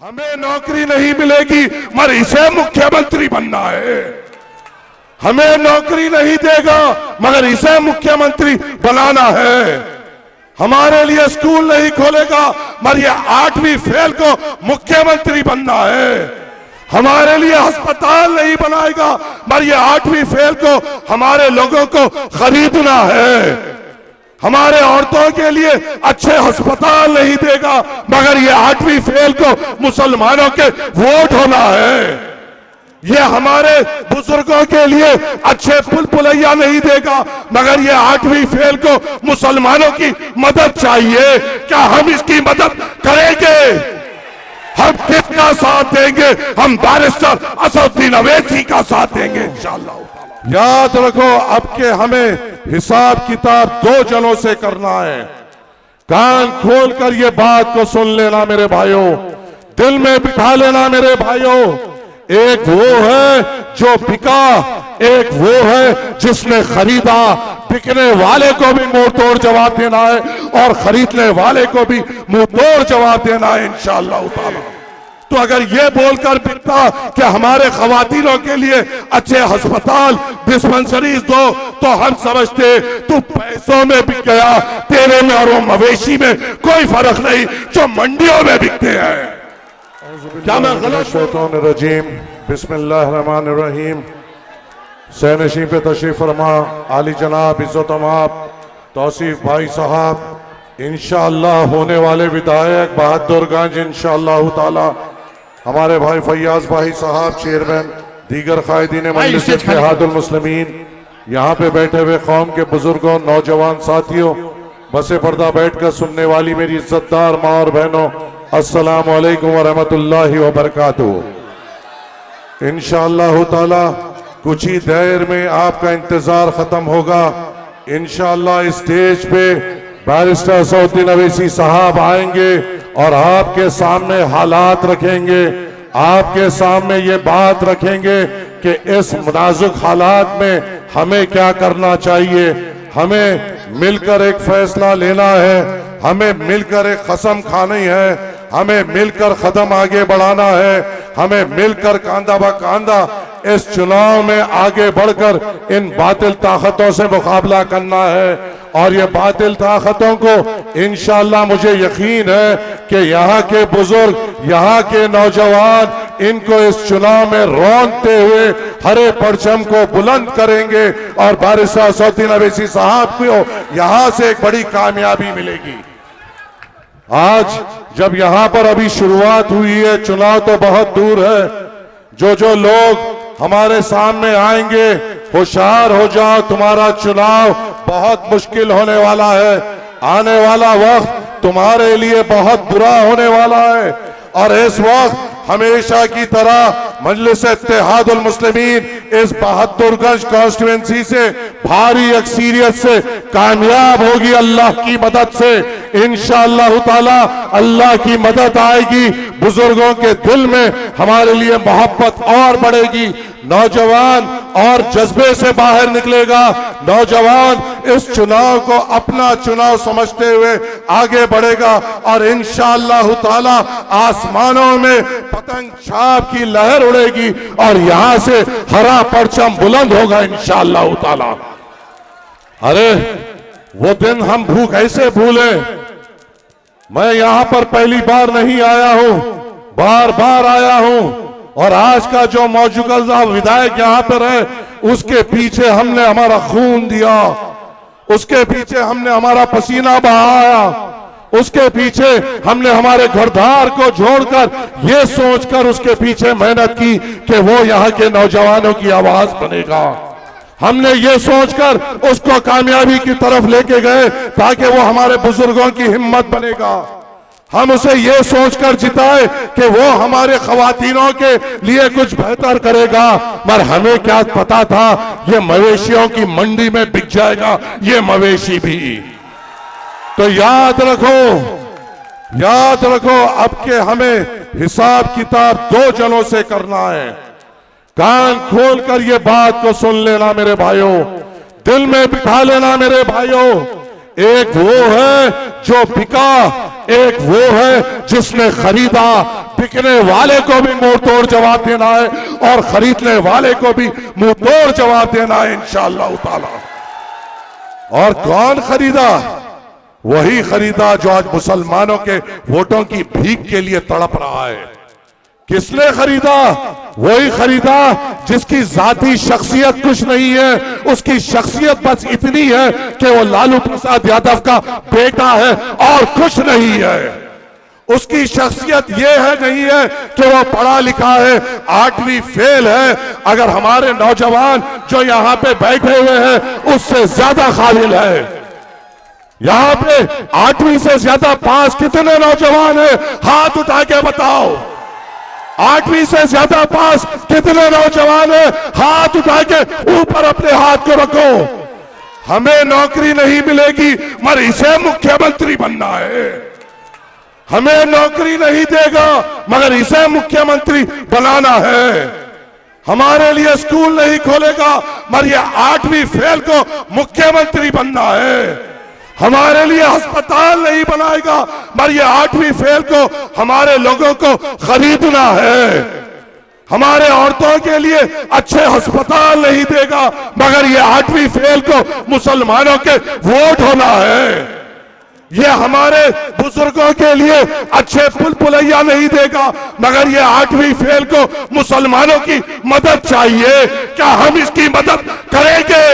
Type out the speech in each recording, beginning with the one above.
हमें नौकरी नहीं मिलेगी मगर इसे मुख्यमंत्री बनना है। हमें नौकरी नहीं देगा मगर इसे मुख्यमंत्री बनाना है। हमारे लिए स्कूल नहीं खोलेगा मगर ये 8वीं फेल को मुख्यमंत्री बनना है। हमारे लिए अस्पताल नहीं बनाएगा मगर ये 8वीं फेल को हमारे लोगों को खरीदना है। हमारे औरतों के लिए अच्छे अस्पताल नहीं देगा मगर ये 8वीं फेल को मुसलमानों के वोट होना है। ये हमारे बुजुर्गों के लिए अच्छे पुल पुलैया नहीं देगा मगर ये 8वीं फेल को मुसलमानों की मदद चाहिए। क्या हम इसकी मदद करेंगे? हम किसका साथ देंगे? हम बैरिस्टर असदुद्दीन अवैसी का साथ देंगे इंशाअल्लाह। याद रखो, अब के हमें हिसाब किताब 2 जनों से करना है। कान खोलकर ये बात को सुन लेना मेरे भाइयों, दिल में बिठा लेना मेरे भाइयों। एक वो है जो बिका, एक वो है जिसने खरीदा। बिकने वाले को भी मुंह तोड़ जवाब देना है और खरीदने वाले को भी मुंह तोड़ जवाब देना है इंशाअल्लाह ताला। तो अगर ये बोलकर बिकता कि हमारे खवातीनों के लिए अच्छे अस्पताल डिस्पेंसरीज दो, तो हम समझते तू पैसों में बिक गया। तेरे में और वो मवेशी में कोई फर्क नहीं जो मंडियों में बिकते हैं। क्या मैं गलत? रजीम बिस्मिल्लाहिर्रहमानिर्रहीम। सहनशी पे तशरीफ फरमा आली जनाब इज्जत माप तौसीफ भाई साहब, इंशाअल्लाह होने वाले विधायक बहादुरगंज इंशाअल्लाह ताला हमारे भाई फैयाज भाई साहब चेयरमैन, दीगर कायदीन मजलिस इत्तेहादुल मुस्लिमीन, यहाँ पे बैठे हुए कौम के बुजुर्गों, नौजवान साथियों, बसे पर्दा बैठकर सुनने वाली मेरी इज्जतदार माँ और बहनों, अस्सलाम वालेकुम वरहमतुल्लाहि वबरकातुहू। इंशाअल्लाह ताला कुछ ही देर में आपका इंतजार खत्म होगा। इंशाअल्लाह स्टेज पे बैरिस्टर असदुद्दीन अवैसी साहब आएंगे और आपके सामने हालात रखेंगे, आपके सामने ये बात रखेंगे कि इस नाजुक हालात में हमें क्या करना चाहिए। हमें मिलकर एक फैसला लेना है, हमें मिलकर एक कसम खानी है, हमें मिलकर कदम आगे बढ़ाना है, हमें मिलकर कांधा ब कांधा इस चुनाव में आगे बढ़कर इन बातिल ताकतों से मुकाबला करना है। और ये बातिल ताकतों को इंशाअल्लाह मुझे यकीन है कि यहाँ के बुजुर्ग, यहाँ के नौजवान इनको इस चुनाव में रौंदते हुए हरे परचम को बुलंद करेंगे और बैरिस्टर असदुद्दीन अवैसी साहब को यहाँ से एक बड़ी कामयाबी मिलेगी। आज जब यहाँ पर अभी शुरुआत हुई है, चुनाव तो बहुत दूर है। जो लोग हमारे सामने आएंगे, होशियार हो जाओ, तुम्हारा चुनाव बहुत मुश्किल होने वाला है। आने वाला वक्त तुम्हारे लिए बहुत बुरा होने वाला है और इस वक्त हमेशा की तरह मजलिस इत्तेहादुल मुस्लिमीन इस बहादुरगंज कॉन्स्टिट्यूएंसी से भारी अक्सरियत से कामयाब होगी अल्लाह की मदद से। इंशाअल्लाह ताला अल्लाह की मदद आएगी, बुजुर्गों के दिल में हमारे लिए मोहब्बत और बढ़ेगी, नौजवान और जज्बे से बाहर निकलेगा। नौजवान इस चुनाव को अपना चुनाव समझते हुए आगे बढ़ेगा और इंशाअल्लाह ताला आसमानों में पतंग छाप की लहर उड़ेगी और यहां से हरा परचम बुलंद होगा इंशाअल्लाह ताला। अरे वो दिन हम भूख ऐसे भूले। मैं यहां पर पहली बार नहीं आया हूं, बार बार आया हूं और आज का जो मौजूदा विधायक यहाँ पर है उसके पीछे हमने हमारा खून दिया, उसके पीछे हमने हमारा पसीना बहाया, उसके पीछे हमने हमारे घरदार को छोड़कर ये सोचकर उसके पीछे मेहनत की कि वो यहाँ के नौजवानों की आवाज बनेगा। हमने ये सोचकर उसको कामयाबी की तरफ लेके गए ताकि वो हमारे बुजुर्गों की हिम्मत बनेगा। हम उसे ये सोचकर जिताए कि वो हमारे खवातीनों के लिए कुछ बेहतर करेगा, मगर हमें क्या पता था ये मवेशियों की मंडी में बिक जाएगा ये मवेशी भी। तो याद रखो अब के हमें हिसाब किताब 2 जनों से करना है। कान खोलकर ये बात को सुन लेना मेरे भाइयों, दिल में बिठा लेना मेरे भाइयों। एक वो है जो बिका, एक वो है जिसने खरीदा। बिकने वाले को भी मुंह तोड़ जवाब देना है और खरीदने वाले को भी मुंह तोड़ जवाब देना है इंशाअल्लाह ताला। और कौन खरीदा? वही खरीदा जो आज मुसलमानों के वोटों की भीख के लिए तड़प रहा है। किसने खरीदा? वही खरीदा जिसकी जाती शख्सियत कुछ नहीं है, उसकी शख्सियत बस इतनी है कि वो लालू प्रसाद यादव का बेटा है और कुछ नहीं है। उसकी शख्सियत ये है नहीं है कि वो पढ़ा लिखा है, 8वीं फेल है। अगर हमारे नौजवान जो यहाँ पे बैठे हुए हैं उससे ज्यादा काबिल है। यहाँ पे 8वीं से ज्यादा पास कितने नौजवान हैं? हाथ उठा के बताओ। 8वीं से ज्यादा पास कितने नौजवान हैं? हाथ उठा के ऊपर अपने हाथ को रखो। हमें नौकरी नहीं मिलेगी मगर इसे मुख्यमंत्री बनना है। हमें नौकरी नहीं देगा मगर इसे मुख्यमंत्री बनाना है। हमारे लिए स्कूल नहीं खोलेगा मगर ये 8वीं फेल को मुख्यमंत्री बनना है। हमारे लिए अस्पताल नहीं बनाएगा मगर ये 8वीं फेल को हमारे लोगों को खरीदना है। हमारे औरतों के लिए अच्छे अस्पताल नहीं देगा मगर ये 8वीं फेल को मुसलमानों के वोट होना है। ये हमारे बुजुर्गों के लिए अच्छे पुल पुलैया नहीं देगा मगर ये 8वीं फेल को मुसलमानों की मदद चाहिए। क्या हम इसकी मदद करेंगे?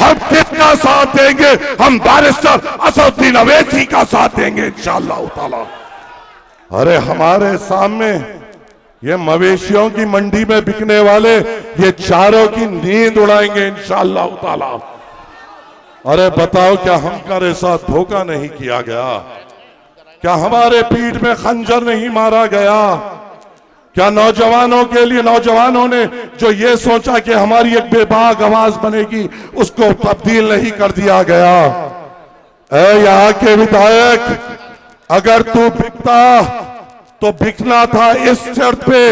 हम किसका साथ देंगे? हम बैरिस्टर असदुद्दीन अवैसी का साथ देंगे इंशाअल्लाह ताला। अरे हमारे सामने ये मवेशियों की मंडी में बिकने वाले ये चारों की नींद उड़ाएंगे इंशाअल्लाह ताला। अरे बताओ क्या हमारे साथ धोखा नहीं किया गया? क्या हमारे पीठ में खंजर नहीं मारा गया? क्या नौजवानों के लिए नौजवानों ने जो ये सोचा कि हमारी एक बेबाक आवाज बनेगी उसको तब्दील नहीं कर दिया गया? ऐ यहाँ के विधायक, अगर तू बिकता तो बिकना था इस शर्त पे,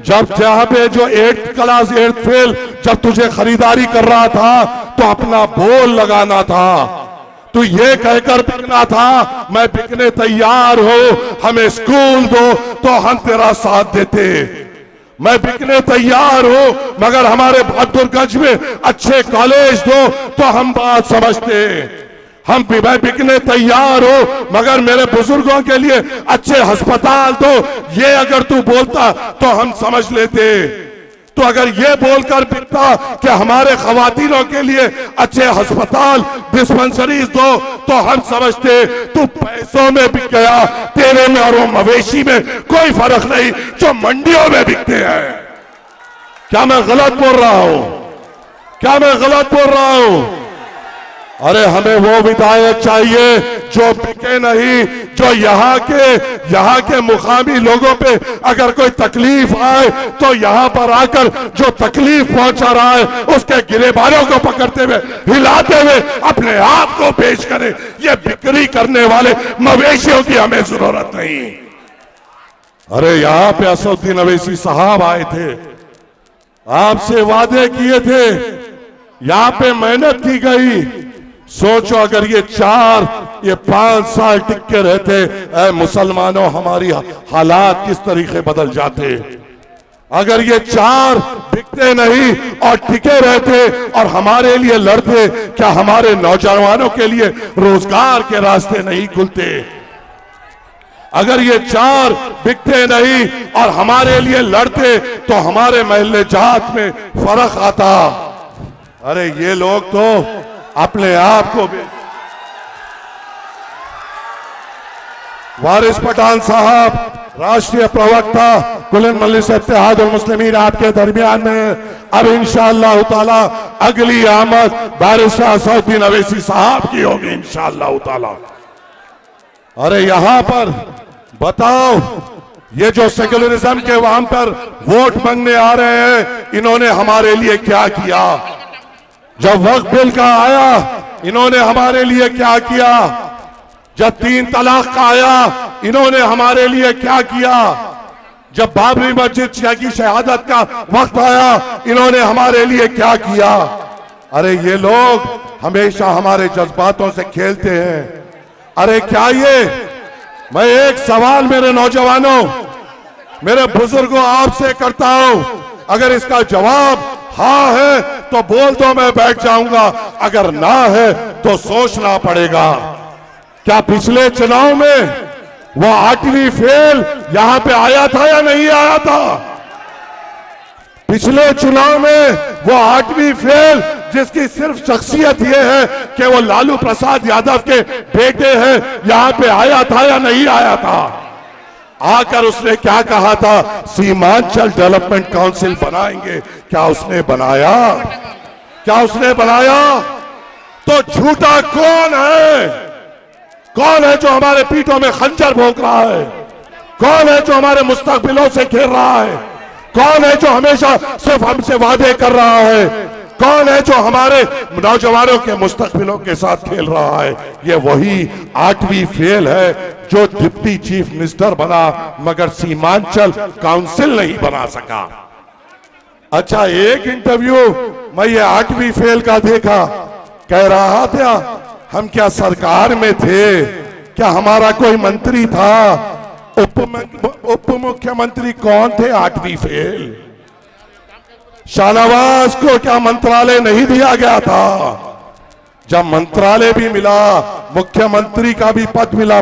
जब जहां पे जो 8th क्लास 8th फेल जब तुझे खरीदारी कर रहा था तो अपना बोल लगाना था। तू ये कहकर बिकना था मैं बिकने तैयार हो, हमें स्कूल दो तो हम तेरा साथ देते। मैं बिकने तैयार हो मगर हमारे बहादुरगंज में अच्छे कॉलेज दो तो हम बात समझते। हम मैं बिकने तैयार हो मगर मेरे बुजुर्गों के लिए अच्छे अस्पताल दो, ये अगर तू बोलता तो हम समझ लेते। तो अगर ये बोलकर बिकता कि हमारे खवातीनों के लिए अच्छे अस्पताल डिस्पेंसरीज दो तो हम समझते। तू पैसों में बिक गया, तेरे में और वो मवेशी में कोई फर्क नहीं जो मंडियों में बिकते हैं। क्या मैं गलत बोल रहा हूं? क्या मैं गलत बोल रहा हूं? अरे हमें वो विधायक चाहिए जो बिके नहीं, जो यहाँ के मुकामी लोगों पे अगर कोई तकलीफ आए तो यहाँ पर आकर जो तकलीफ पहुंचा रहा है उसके गिरेबानों को पकड़ते हुए हिलाते हुए अपने आप को पेश करे। ये बिक्री करने वाले मवेशियों की हमें जरूरत नहीं। अरे यहाँ पे असदुद्दीन अवैसी साहब आए थे, आपसे वादे किए थे, यहाँ पे मेहनत की गई। सोचो अगर ये 5 साल टिक के रहते, ऐ मुसलमानों हमारी हालात किस तरीके बदल जाते। अगर ये 4 बिकते नहीं और टिके रहते और हमारे लिए लड़ते, क्या हमारे नौजवानों के लिए रोजगार के रास्ते नहीं खुलते? अगर ये 4 बिकते नहीं और हमारे लिए लड़ते तो हमारे महल्ले जात में फर्क आता। अरे ये लोग तो अपने आप को भी। वारिस पठान साहब राष्ट्रीय प्रवक्ता कुल्लन मजलिस इत्तेहादुल मुस्लिमीन आपके दरमियान में। अब इंशाअल्लाह ताला अगली आमद बैरिस्टर असदुद्दीन अवैसी साहब की होगी इंशाअल्लाह ताला। अरे यहां पर बताओ, ये जो सेक्युलरिज्म के वहां पर वोट मांगने आ रहे हैं, इन्होंने हमारे लिए क्या किया? जब वक्फ बिल का आया इन्होंने हमारे लिए क्या किया? जब 3 तलाक का आया इन्होंने हमारे लिए क्या किया? जब बाबरी मस्जिद की शहादत का वक्त आया इन्होंने हमारे लिए क्या किया? अरे ये लोग हमेशा हमारे जज्बातों से खेलते हैं। अरे क्या ये, मैं एक सवाल मेरे नौजवानों, मेरे बुजुर्गों आपसे करता हूं, अगर इसका जवाब हाँ है तो बोल दो, मैं बैठ जाऊंगा, अगर ना है तो सोचना पड़ेगा। क्या पिछले चुनाव में वो 8वीं फेल यहां पे आया था या नहीं आया था? पिछले चुनाव में वो 8वीं फेल जिसकी सिर्फ शख्सियत ये है कि वो लालू प्रसाद यादव के बेटे हैं, यहां पे आया था या नहीं आया था? आकर उसने क्या कहा था, सीमांचल डेवलपमेंट काउंसिल बनाएंगे, क्या उसने बनाया? क्या उसने बनाया? तो झूठा कौन है? कौन है जो हमारे पीठों में खंजर भोंक रहा है? कौन है जो हमारे मुस्तकबिलों से खेल रहा है? कौन है जो हमेशा सिर्फ हमसे वादे कर रहा है? कौन है जो हमारे नौजवानों के मुस्तकबिलों के साथ खेल रहा है? ये वही 8वीं फेल है जो डिप्टी चीफ मिनिस्टर बना मगर सीमांचल काउंसिल नहीं बना सका। अच्छा, एक इंटरव्यू मैं ये 8वीं फेल का देखा, कह रहा था हम क्या सरकार में थे? क्या हमारा कोई मंत्री था? उप मुख्यमंत्री कौन थे 8वीं फेल? शाहनवाज को क्या मंत्रालय नहीं दिया गया था? जब मंत्रालय भी मिला, मुख्यमंत्री का भी पद मिला,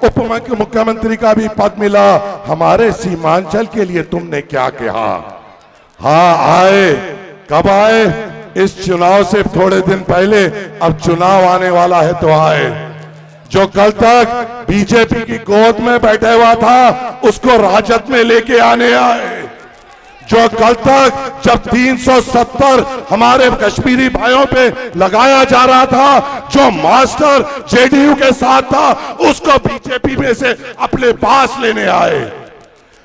उप मुख्यमंत्री का भी पद मिला, हमारे सीमांचल के लिए तुमने क्या कहा? हाँ आए, कब आए? इस चुनाव से थोड़े दिन पहले। अब चुनाव आने वाला है तो आए। जो कल तक बीजेपी की गोद में बैठा हुआ था उसको राजद में लेके आने आए। जो कल तक जब 370 हमारे कश्मीरी भाइयों पे लगाया जा रहा था, जो मास्टर जेडीयू के साथ था, उसको बीजेपी में से अपने पास लेने आए।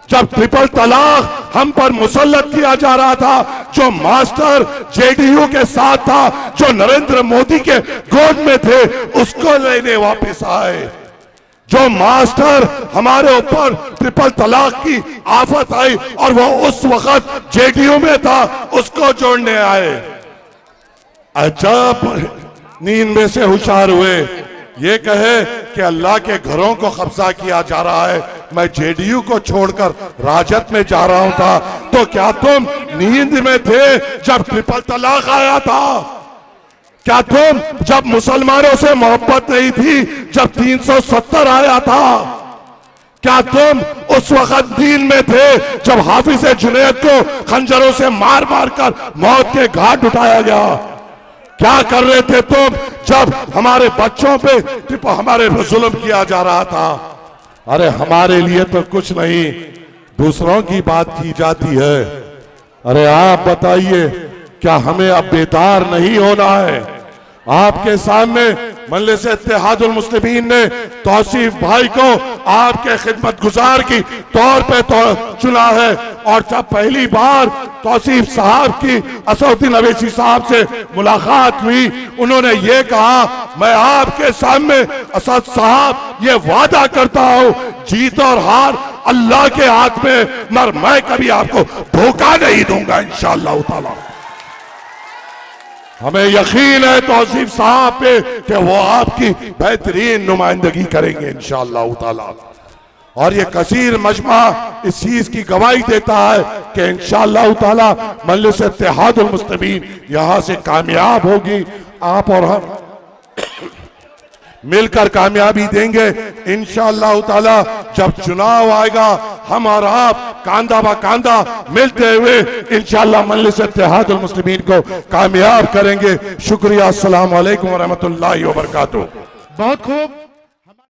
जब ट्रिपल तलाक हम पर मुसल्लत किया जा रहा था, जो मास्टर जेडीयू के साथ था, जो नरेंद्र मोदी के गोद में थे, उसको लेने वापस आए। जो मास्टर हमारे ऊपर ट्रिपल तलाक की आफत आई और वो उस वक्त जेडीयू में था, उसको जोड़ने आए। अजब नींद में से होशियार हुए, ये कहे कि अल्लाह के घरों को कब्जा किया जा रहा है, मैं जेडीयू को छोड़कर राजद में जा रहा हूं था। तो क्या तुम नींद में थे जब ट्रिपल तलाक आया था? क्या तुम जब मुसलमानों से मोहब्बत नहीं थी जब 370 आया था? क्या तुम उस वक्त नींद में थे जब हाफिज जुनैद को खंजरों से मार मार कर मौत के घाट उठाया गया? क्या कर रहे थे तुम जब हमारे बच्चों पे हमारे पे जुल्म किया जा रहा था? अरे हमारे लिए तो कुछ नहीं, दूसरों की बात की जाती है। अरे आप बताइए, क्या हमें अब बेदार नहीं होना है? आपके सामने मजलिस इत्तेहादुल मुस्लिमीन ने तौसीफ भाई को आपके खिदमत गुजार की तौर पे चुना है, और जब पहली बार तौसीफ साहब की असदुद्दीन अवैसी साहब से मुलाकात हुई, उन्होंने ये कहा, मैं आपके सामने असद साहब ये वादा करता हूं, जीत और हार अल्लाह के हाथ में, मगर मैं कभी आपको धोखा नहीं दूंगा इंशाअल्लाह ताला। हमें यकीन है तौसीफ साहब पे कि वो आपकी बेहतरीन नुमाइंदगी करेंगे इंशाअल्लाह ताला। और ये कसीर मजमा इस चीज की गवाही देता है कि इंशाअल्लाह ताला मजलिस इत्तेहादुल मुस्लिमीन यहां से कामयाब होगी। आप और हम मिलकर कामयाबी देंगे इंशाअल्लाह ताला। जब चुनाव आएगा, हम और आप कांधा बा कांधा मिलते हुए इंशाअल्लाह मजलिस इत्तेहादुल मुस्लिमीन को कामयाब करेंगे। शुक्रिया। अस्सलाम वालेकुम व रहमतुल्लाहि व बरकातुहू। बहुत खूब।